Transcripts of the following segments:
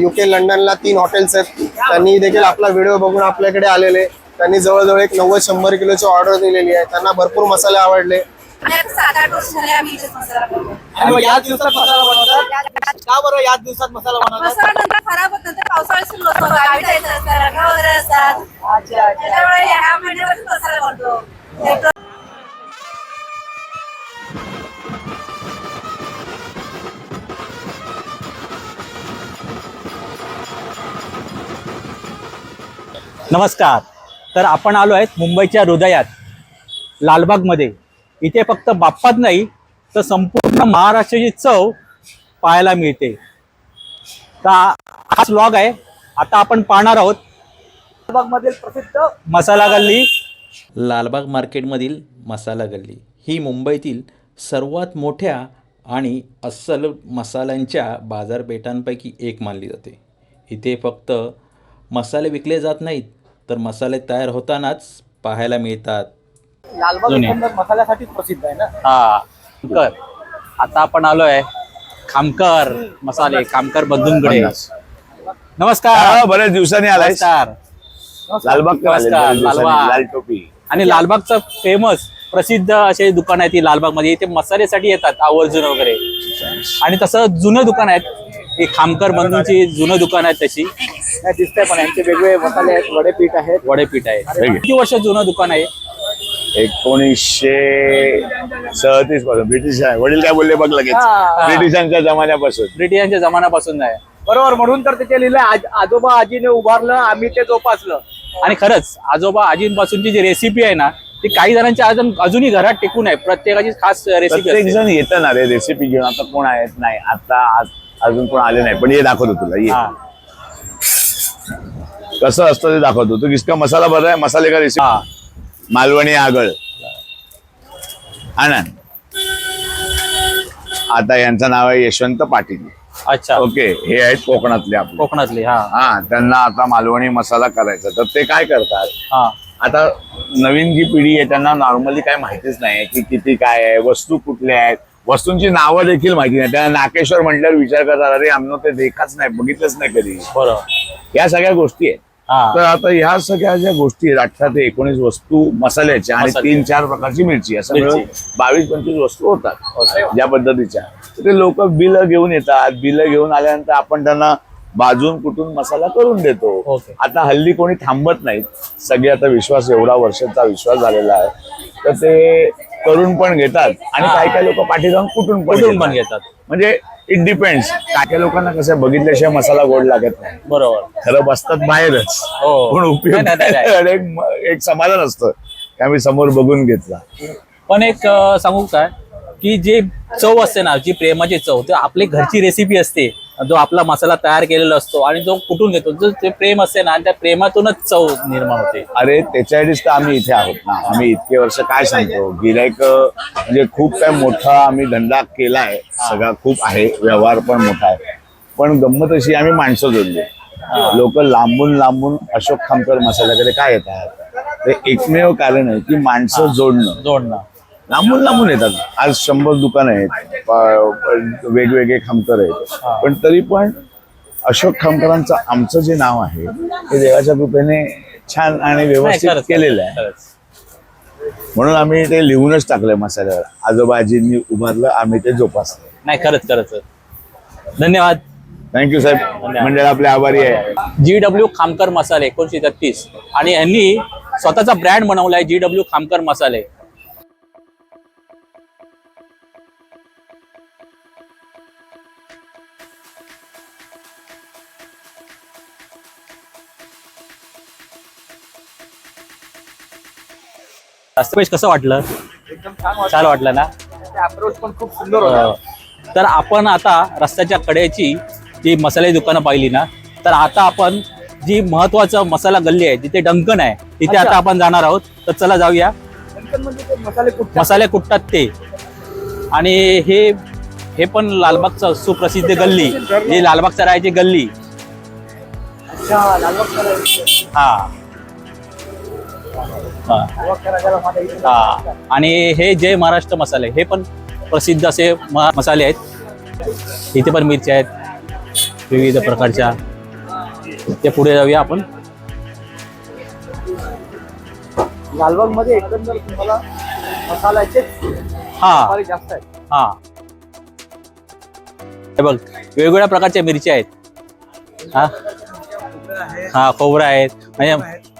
UK लंडनला 3 hotels आहेत. त्यांनी देखील आपला व्हिडिओ बघून आपल्याकडे आलेले. त्यांनी जवळजवळ एक 90-100 किलोची ऑर्डर दिलेली आहे. त्यांना भरपूर मसाले आवडले. 7-8 वर्ष झाले आम्ही इथेच मसाला बनवतो. आणि याच दिवसात मसाला बनवतात का बरं? याच दिवसात मसाला बनवतात? मसाला नंतर खराब होत नंतर पावसाळ्यात सुरू होतो. गावी जायचं असतं, लग्न वगैरे असतात. त्याच्यामुळे ह्या महिन्यामध्ये मसाला बनवतो. नमस्कार. तर आपण आलो आहेत मुंबईच्या हृदयात लालबागमध्ये. इथे फक्त बाप्पाच नाही तर संपूर्ण महाराष्ट्राची चव पाहायला मिळते. तर हाच व्लॉग आहे. आता आपण पाहणार आहोत लालबागमधील प्रसिद्ध मसाला गल्ली. लालबाग मार्केटमधील मसाला गल्ली ही मुंबईतील सर्वात मोठ्या आणि अस्सल मसाल्यांच्या बाजारपेठांपैकी एक मानली जाते. इथे फक्त मसाले विकले जात नाहीत तर मसाले तयार होतानाच पाहायला मिळतात. लालबाग एकंदर मसाल्यासाठी प्रसिद्ध आहे ना. हा खामकर. आता आपण आलो आहे खामकर मसाले, खामकर बंधूंकडे. नमस्कार. बऱ्याच दिवसांनी आलाय. नमस्कार. लालबाग लालबाग. लाल टोपी. आणि लालबागचं फेमस प्रसिद्ध असे दुकान आहे ती लालबागमध्ये. इथे मसाल्यासाठी येतात आवर्जून वगैरे. आणि तसं जुनं दुकान आहे ही खामकर बंधूंची. जुनं दुकान आहे तशी दिसतंय. पण यांचे वेगवेगळे मसाले आहेत, वडेपीठ आहेत. वडेपीठ आहे. किती वर्ष जुनं दुकान आहे? 1937 पासून. ब्रिटिश आहे. वडील काय बोलले बघ लगेच. ब्रिटिशांच्या जमान्यापासून. ब्रिटिशांच्या जमान्यापासून आहे. बरोबर. म्हणून तर तिथे लिहिलंय आजोबा आजीने उभारलं, आम्ही ते जोपासलं. आणि खरंच आजोबा आजींपासूनची जी रेसिपी आहे ना ती काही जणांच्या अजूनही घरात टिकून आहे. प्रत्येकाची खास रेसिपी. प्रत्येक जण येतं ना रे रेसिपी घेऊन. आता कोण आहेत नाही. आता अजून कोण आले नाही. पण हे दाखवतो तुला. ये कसं असतं ते दाखवतो. तू किसका मसाला बरा आहे. मसाले का रेसिपी. मालवणी आगळ. आनंद. आता यांचं नाव आहे यशवंत पाटील. अच्छा. ओके. हे आहेत कोकणातले आपले. कोकणातली. हा. त्यांना आता मालवणी मसाला करायचा. तर ते काय करतात. हा. आता नवीन जी पिढी आहे त्यांना नॉर्मली काय माहितीच नाही की किती काय आहे, वस्तू कुठल्या आहेत, वस्तूंची नावं देखील माहिती नाही. त्यांना नाकेश्वर म्हटल्यावर विचार करतात अरे आमनं ते देखाच नाही, बघितलंच नाही कधी. बरोबर. या सगळ्या गोष्टी आहेत. तर आता ह्या सगळ्या ज्या गोष्टी आहेत 18 ते 19 वस्तू मसाल्याच्या आणि 3-4 प्रकारची मिरची असं मिळून 22-25 वस्तू होतात ज्या पद्धतीच्या. ते लोक बिल घेऊन येतात. बिल घेऊन आल्यानंतर आपण त्यांना भाजून कुठून मसाला करून देतो. आता हल्ली कोणी थांबत नाहीत. सगळे आता विश्वास, एवढा वर्षाचा विश्वास झालेला आहे तर ते करून पण घेतात आणि काही लोक पाठी जाऊन कुठून पण घेतात. म्हणजे इट डिपेंड्स. काही लोकांना कसं बघितल्याशिवाय मसाला गोड लागत नाही. बरोबर. खरं बसतात बाहेरच. पण उपयोग एक समाधान असतं की आम्ही समोर बघून घेतला. पण एक सांगू काय की जे चव असते ना, जी प्रेमाची चव, ते आपली घरची रेसिपी असते. जो आपला मसाला तयार केलेला असतो आणि जो कुठून घेतो, जो ते प्रेम असते ना, त्या प्रेमातूनच चव निर्माण होते. अरे त्याच्यासाठीच तर आम्ही इथे आहोत ना. आम्ही इतके वर्ष काय सांगतो, गिराईक म्हणजे खूप काय मोठा आम्ही धंदा केलाय. सगळा खूप आहे, व्यवहार पण मोठा आहे. पण गंमत अशी आम्ही माणसं जोडली. लोक लांबून लांबून अशोक खामकर मसाल्याकडे काय येतात. ते एकमेव कारण आहे की माणसं जोडणं. लांबून लांबून येतात. आज 100 दुकानं आहेत, वेगवेगळे खामकर आहेत. पण तरी पण अशोक खामकरांचं आमचं जे नाव आहे ते देवाच्या कृपेने छान आणि व्यवस्थित केलेलं आहे. म्हणून आम्ही ते लिहूनच टाकलंय मसाल्यावर. आजोबाजींनी उभारलं, आम्ही ते जोपासलं. नाही, खरंच धन्यवाद. थँक्यू साहेब. मंडळ आपले आभारी आहे. GW खामकर मसाले 1933 आणि यांनी स्वतःचा ब्रँड बनवलाय GW खामकर मसाले. कसं वाटलं? छान वाटलं ना. अप्रोच पण खूप सुंदर होता. तर आपण आता रस्त्याच्या कडेची जी मसाले दुकानं पाहिली ना, तर आता आपण जी महत्वाचं मसाला गल्ली आहे जिथे डंकन आहे तिथे आता आपण जाणार आहोत. तर चला जाऊया. मसाले कुटतात ते. आणि हे पण लालबागचं सुप्रसिद्ध गल्ली, जी लालबाग सरायची गल्ली. हा. आणि हे जय महाराष्ट्र मसाले हे पण प्रसिद्ध असे मसाले आहेत. इथे पण मिरच्या आहेत. विविध प्रकारच्या. ते पुढे जाऊया आपण. लालबाग मध्ये एकंदर तुम्हाला मसाल्याचे हा जास्त आहेत. हा हे बघ वेगवेगळ्या प्रकारच्या मिरच्या आहेत. हा हा खोबरं आहेत म्हणजे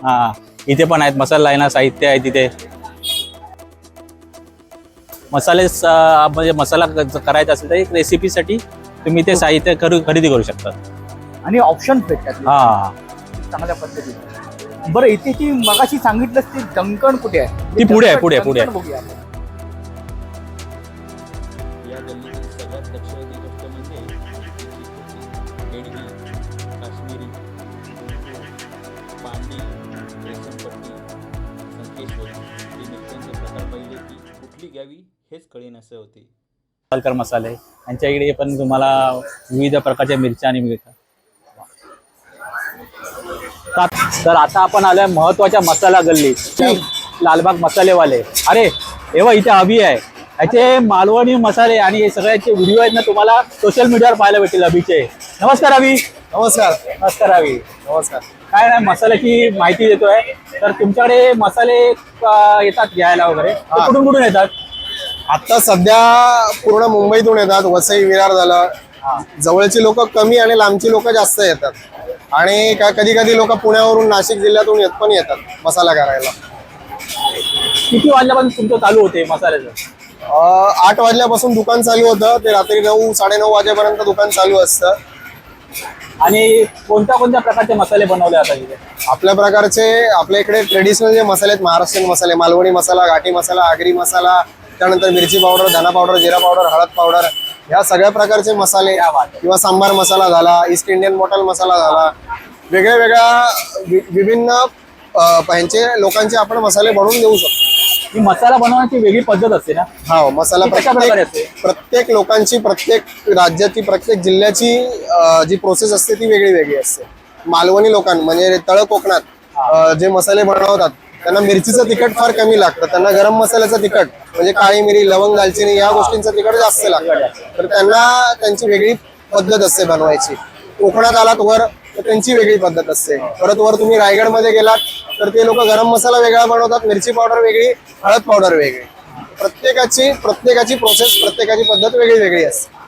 हा इथे पण आहेत. मसाला आहे ना, साहित्य आहे तिथे. मसाले म्हणजे मसाला करायचा असेल तर एक रेसिपीसाठी तुम्ही ते साहित्य खरेदी करू शकता. आणि ऑप्शन भेटतात हा चांगल्या पद्धतीने. बरं इथे ती मगाशी सांगितलं ते डंकण कुठे आहे? ती पुढे आहे, पुढे आहे, पुढे आहे. डंकण बघूया आपण. या गल्लीतील सगळ्यात लक्षवेधी गोष्ट म्हणजे बेडगी, काश्मीरी, पांडी, रेशमपट्टी, संकेश्वरी हे मिरच्यांचे प्रकार पाहिले की कुठली घ्यावी हेच कळेनासे होते. पालकर मसाले यांच्या इकडे पण तुम्हाला विविध प्रकारच्या मिरच्या आणि मिळतात. तर आता आपण आलोय महत्वाच्या मसाला गल्ली, लालबाग मसालेवाले. अरे एव्हा इथे अभि आहे. याचे मालवणी मसाले आणि हे सगळ्याचे व्हिडिओ आहेत ना, तुम्हाला सोशल मीडियावर पाहायला भेटतील अभिचे. नमस्कार अभि. नमस्कार. नमस्कार अभि. नमस्कार. काय नाही, मसाल्याची माहिती देतोय. तर तुमच्याकडे मसाले येतात घ्यायला वगैरे, ते कुठून कुठून येतात? आता सध्या पूर्ण मुंबईतून येतात. वसई, विरार झालं. जवळची लोक कमी आणि लांबची लोक जास्त येतात. आणि कधी कधी लोक पुण्यावरून, नाशिक जिल्ह्यातून पण येतात मसाला करायला. किती वाजल्यापासून तुमचं चालू होते मसाल्याचं? 8 वाजल्यापासून दुकान चालू होतं ते रात्री 9, 9:30 वाजेपर्यंत दुकान चालू असतं. आणि कोणत्या कोणत्या प्रकारचे मसाले बनवले जातात इथे? आपल्या इकडे ट्रेडिशनल जे मसाले आहेत, महाराष्ट्रीयन मसाले, मालवणी मसाला, घाटी मसाला, आगरी मसाला, त्यानंतर मिरची पावडर, धना पावडर, जिरा पावडर, हळद पावडर, ह्या सगळ्या प्रकारचे मसाले किंवा सांबार मसाला झाला, ईस्ट इंडियन मॉटल मसाला झाला, वेगळ्या वेगळ्या विभिन्न ह्यांचे लोकांचे आपण मसाले बनवून देऊ शकतो. ही मसाला बनवण्याची वेगळी पद्धत असते ना? हा, मसाला ती कशा प्रकारे असते? प्रत्येक लोकांची, प्रत्येक राज्याची, प्रत्येक जिल्ह्याची जी प्रोसेस असते ती वेगळी वेगळी असते. मालवणी लोकांना म्हणजे तळ कोकणात जे मसाले बनवतात त्यांना मिरचीचं तिखट फार कमी लागतं. त्यांना गरम मसाल्याचं तिखट म्हणजे काळी मिरी, लवंग, दालचिनी या गोष्टींचं तिखट जास्त लागतं. तर त्यांना त्यांची वेगळी पद्धत असते बनवायची. कोकणात आलात वर तर त्यांची वेगळी पद्धत असते. परत वर तुम्ही रायगडमध्ये गेलात तर ते लोक गरम मसाला वेगळा बनवतात, मिरची पावडर वेगळी, हळद पावडर वेगळी. प्रत्येकाची प्रोसेस, प्रत्येकाची पद्धत वेगळी वेगळी असते.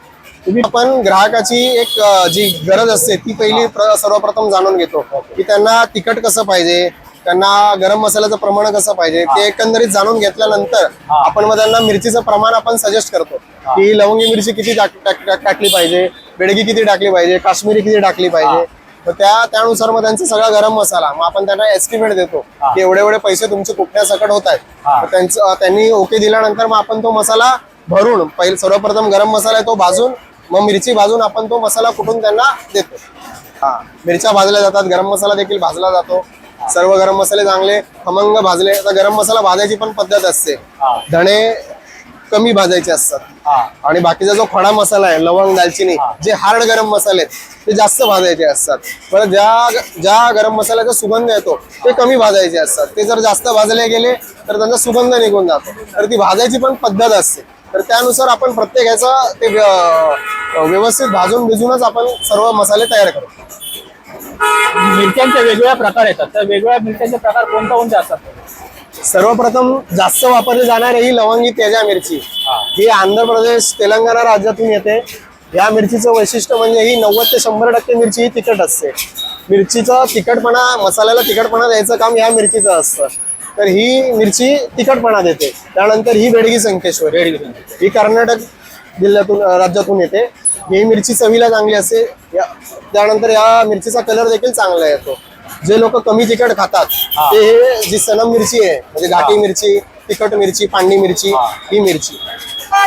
तुम्ही पण ग्राहकाची एक जी गरज असते ती पहिली सर्वप्रथम जाणून घेतो की त्यांना तिखट कसं पाहिजे, त्यांना गरम मसाल्याचं प्रमाण कसं पाहिजे, ते एकंदरीत जाणून घेतल्यानंतर आपण मग त्यांना मिरचीचं प्रमाण आपण सजेस्ट करतो की लवंगी मिरची किती टाकली पाहिजे, बेडगी किती टाकली पाहिजे, काश्मीरी किती टाकली पाहिजे. तर त्यानुसार मग त्यांचा सगळा गरम मसाला मग आपण त्यांना एस्टिमेट देतो की एवढे एवढे पैसे तुमचे कुठल्या सकट होत आहेत. त्यांनी ओके दिल्यानंतर मग आपण तो मसाला भरून पहिले सर्वप्रथम गरम मसाला आहे तो भाजून, मग मिरची भाजून आपण तो मसाला कुठून त्यांना देतो. मिरच्या भाजल्या जातात, गरम मसाला देखील भाजला जातो. सर्व गरम मसाले चांगले खमंग भाजले. आता गरम मसाला भाजायची पण पद्धत असते. धणे कमी भाजायचे असतात आणि बाकीचा जो खडा मसाला आहे, लवंग, दालचिनी, जे हार्ड गरम मसाले आहेत ते जास्त भाजायचे असतात. परत ज्या गरम मसाल्याचा सुगंध येतो ते कमी भाजायचे असतात. ते जर जास्त भाजले गेले तर त्यांचा सुगंध निघून जातो. तर ती भाजायची पण पद्धत असते. तर त्यानुसार आपण प्रत्येक ह्याचा ते व्यवस्थित भाजून भिजूनच आपण सर्व मसाले तयार करतो. मिरच्यांचे वेगवेगळ्या प्रकार येतात, तर वेगवेगळ्या मिरच्यांचे प्रकार कोणते असतात? सर्वप्रथम जास्त वापरली जाणारी ही लवंगी तेजा मिरची, ही आंध्र प्रदेश, तेलंगणा राज्यातून येते. या मिरचीचं वैशिष्ट्य म्हणजे ही 90 ते 100% मिरची ही तिखट असते. मिरचीचं तिखटपणा, मसाल्याला तिखटपणा द्यायचं काम ह्या मिरचीचं असतं. तर ही मिरची तिखटपणा देते. त्यानंतर ही बेडगी संकेश्वरी, ही कर्नाटक जिल्ह्यातून राज्यातून येते. ही मिरची चवीला चांगली असते. त्यानंतर या मिरचीचा कलर देखील चांगला येतो. जे लोक कमी तिखट खातात ते जी सनम मिरची आहे म्हणजे घाटी मिरची, तिखट मिरची, पांडी मिरची, ही मिरची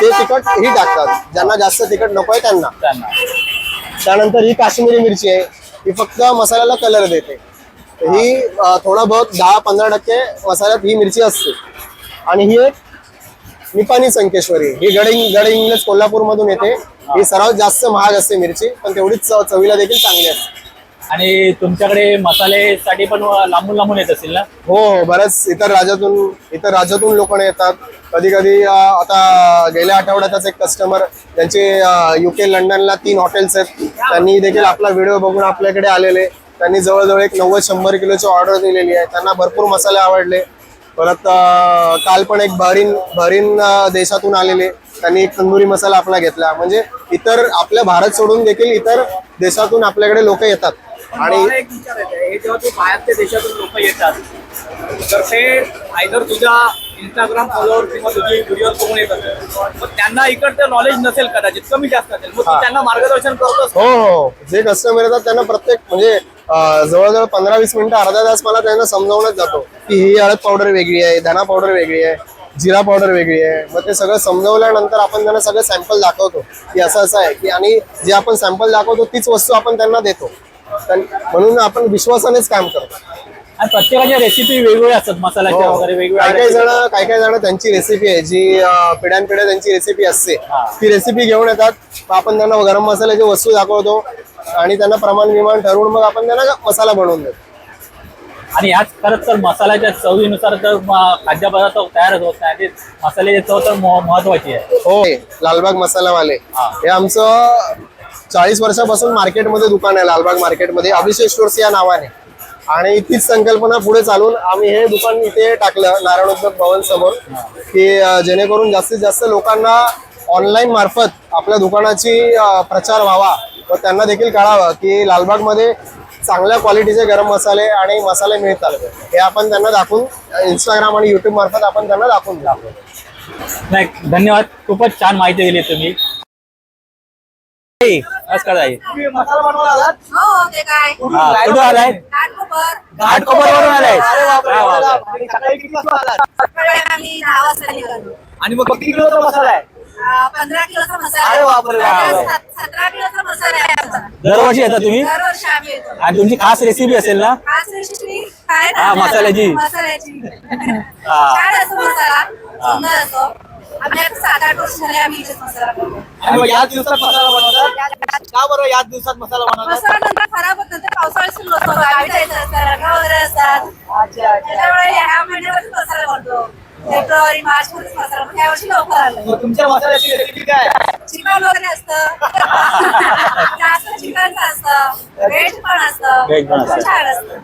ते तिखट ही टाकतात. ज्यांना जास्त तिखट नको आहे त्यांना. त्यानंतर ही काश्मीरी मिरची आहे, ही फक्त मसाल्याला कलर देते. ही थोडा बहुत 10-15% मसाल्यात ही मिरची असते. आणि ही एक निपाणी संकेश्वरी, ही गड इंग्लज कोल्हापूर मधून येते. ही सर्वात जास्त महाग असते मिरची, पण तेवढीच चवीला देखील चांगली असते. आणि तुमच्याकडे मसालेसाठी पण लांबून लांबून येत असतील ना? हो, बऱ्याच इतर राज्यातून लोक येतात. कधी कधी आता गेल्या आठवड्यातच एक कस्टमर, त्यांचे UK, लंडनला 3 हॉटेल्स आहेत, त्यांनी देखील आपला व्हिडिओ बघून आपल्याकडे आलेले. त्यांनी जवळजवळ एक 90-100 किलोची ऑर्डर दिलेली आहे. त्यांना भरपूर मसाले आवडले. परत काल पण एक बहरीन देशातून आलेले, त्यांनी एक तंदुरी मसाला आपला घेतला. म्हणजे इतर आपल्या भारत सोडून देखील इतर देशातून आपल्याकडे लोक येतात. आणि मला एक विचार येते, हे जेव्हा तू बाहेरच्या देशातून लोक येतात तर ते आयदर तुझ्या इंस्टाग्राम फॉलोअर किंवा तुझी व्हिडिओ बघून येतात, मग त्यांना इकडचं नॉलेज नसेल, कदाचित कमी जास्त असेल, मग तू त्यांना मार्गदर्शन करतोस. हो, जे कस्टमर येतात त्यांना प्रत्येक म्हणजे जवळजवळ 15-20 मिनिटं अर्धा तास मला त्यांना समजावण्यात जातो की ही हळद पावडर वेगळी आहे, धना पावडर वेगळी आहे, जिरा पावडर वेगळी आहे. मग ते सगळं समजवल्यानंतर आपण त्यांना सगळं सॅम्पल दाखवतो की असं असं आहे की, आणि जे आपण सॅम्पल दाखवतो तीच वस्तू आपण त्यांना देतो. म्हणून आपण विश्वासानेच काम करतो. आणि प्रत्येकाच्या रेसिपी वेगवेगळ्या असतात, मसाल्याच्या वगैरे वेगवेगळ्या. काही जण त्यांची रेसिपी आहे जी पिढ्यानपिढ्या त्यांची रेसिपी असते, ती रेसिपी घेऊन येतात. मग आपण त्यांना गरम मसाल्याची वस्तू दाखवतो आणि त्यांना प्रमाण विमान ठरवून मग आपण त्यांना मसाला बनवून देतो. आणि याच खरंच तर मसाल्याच्या चवीनुसार तर खाद्यपदार्थ तयारच होत नाही, ते मसाल्याची चव तर महत्वाची आहे. हो, लालबाग मसालावाले हे आमचं 40 वर्षापासून मार्केटमध्ये दुकान आहे, लालबाग मार्केटमध्ये अभिषेक स्टोर्स या नावाने. आणि तीच संकल्पना पुढे चालून आम्ही हे दुकान इथे टाकलं नारायण उद्योग भवन समोर, की जेणेकरून जास्तीत जास्त लोकांना ऑनलाईन मार्फत आपल्या दुकानाची प्रचार व्हावा व त्यांना देखील कळावं की लालबागमध्ये चांगल्या क्वालिटीचे गरम मसाले आणि मसाले मिळतात. हे आपण त्यांना दाखवून इंस्टाग्राम आणि युट्यूब मार्फत आपण त्यांना दाखवून दाखवतो. नाही, धन्यवाद, खूपच छान माहिती दिली तुम्ही. नमस्कार ताई. तुम्ही मसाला बनवायला आलात? हो, ते काय कुठून आलाय? घाटकोपरवरून आलाय. आणि सकाळी किती वाजता आलात? सकाळी आम्ही 10 वाजता निघालो. आणि मग किती किलोचा मसाला आहे? 15 किलोचा मसाला अरे बापरे. आहे. 17 किलोचा मसाला आहे आमचा. दरवर्षी येता तुम्ही? दरवर्षी आम्ही येतो. आणि तुमची खास रेसिपी असेल ना? खास रेसिपी काय हा, मसाल्याची. छान असतो मसाला, सुंदर असतो. आम्ही आता 7-8 वर्ष झाले आम्ही इथेच मसाला बनवतो. आणि मग याच दिवसात मसाला बनवतात? का बरं याच दिवसात मसाला बनवतात? मसाला नंतर खराब होत नंतर पावसाळ्यात सुरू असतो, गावी जायचं असतं, रंग वगैरे असतात. त्याच्यामुळे ह्या महिन्यामध्ये मसाला बनतो. फेब्रुवारी मार्च मध्ये मसाला बनतो. ह्या वर्षी लवकर आलं. मग तुमच्या मसाल्याची रेसिपी काय आहे? चिकन वगैरे असतं, जास्त चिकनचं असतं, व्हेज पण असतं. Veg पण असतं. छान असतं.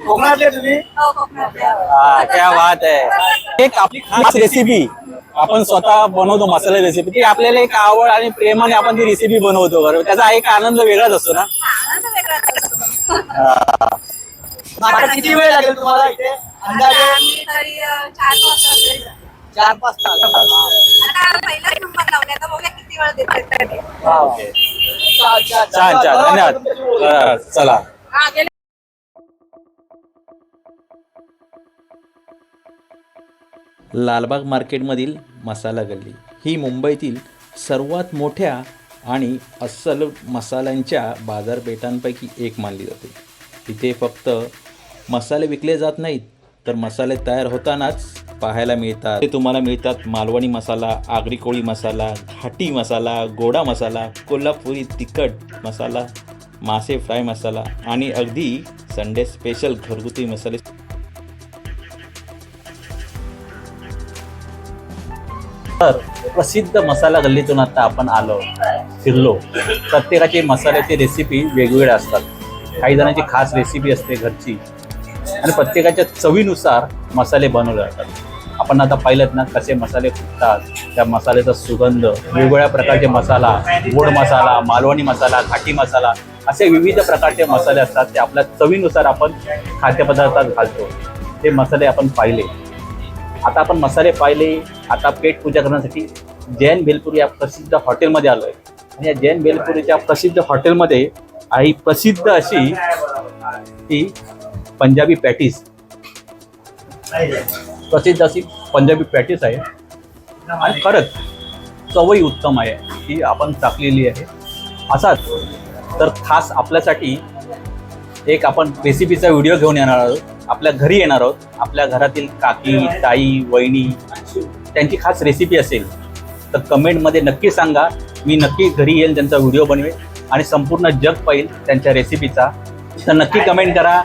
कोकणातले तुम्ही? हो, कोकणातल्या. क्या बात आहे. एक आपली खास रेसिपी आपण स्वतः बनवतो, मसाला रेसिपी, ती आपल्याला एक आवड आणि प्रेमाने आपण ती रेसिपी बनवतो. बरोबर, त्याचा एक आनंद वेगळाच असतो ना. आनंद वेगळाच असतो. आता किती वेळ लागेल तुम्हाला इथे अंदाजे? आम्ही तरी 4 वाजता असेल. 4-5 तास. आता पहिला नंबर लावला, आता बघूया किती वेळ देतात ते. ओके. छान छान, धन्यवाद. चला. हा, गेले. लालबाग मार्केटमधील मसाला गल्ली ही मुंबईतील सर्वात मोठ्या आणि अस्सल मसाल्यांच्या बाजारपेठांपैकी एक मानली जाते. इथे फक्त मसाले विकले जात नाहीत, तर मसाले तयार होतानाच पाहायला मिळतात. ते तुम्हाला मिळतात मालवणी मसाला, आगरी कोळी मसाला, घाटी मसाला, गोडा मसाला, कोल्हापुरी तिखट मसाला, मासे फ्राय मसाला आणि अगदी संडे स्पेशल घरगुती मसाले. तर प्रसिद्ध मसाला गल्लीतून आता आपण आलो, फिरलो. प्रत्येकाची मसाल्याची रेसिपी वेगवेगळ्या असतात. काही जणांची खास रेसिपी असते घरची, आणि प्रत्येकाच्या चवीनुसार मसाले बनवले जातात. आपण आता पाहिलं ना कसे मसाले फुटतात, त्या मसाल्याचा सुगंध, वेगवेगळ्या प्रकारचे मसाला, गोड मसाला, मालवणी मसाला, घाटी मसाला, असे विविध प्रकारचे मसाले असतात. ते आपल्या चवीनुसार आपण खाद्यपदार्थात घालतो. ते मसाले आपण पाहिले. आता आपण मसाले पाहिले. आता पेट पूजा करण्यासाठी जैन भेलपुरी या प्रसिद्ध हॉटेलमध्ये आलो आहे. आणि या जैन भेलपुरीच्या प्रसिद्ध हॉटेलमध्ये आई प्रसिद्ध अशी ती पंजाबी पॅटीस, प्रसिद्ध अशी पंजाबी पॅटीस आहे. आणि खरंच चवही उत्तम आहे, ती आपण टाकलेली आहे. असाच तर खास आपल्यासाठी एक आपण रेसिपीचा व्हिडिओ घेऊन येणार आहोत. आपल्या घरी येणार आहोत. आपल्या घरातील काकी, ताई, वहिनी, त्यांची खास रेसिपी असेल तर कमेंटमध्ये नक्की सांगा. मी नक्की घरी येईल, त्यांचा व्हिडिओ बनवेल आणि संपूर्ण जग पाहिल त्यांच्या रेसिपीचा. तर नक्की कमेंट करा.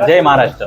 जय महाराष्ट्र.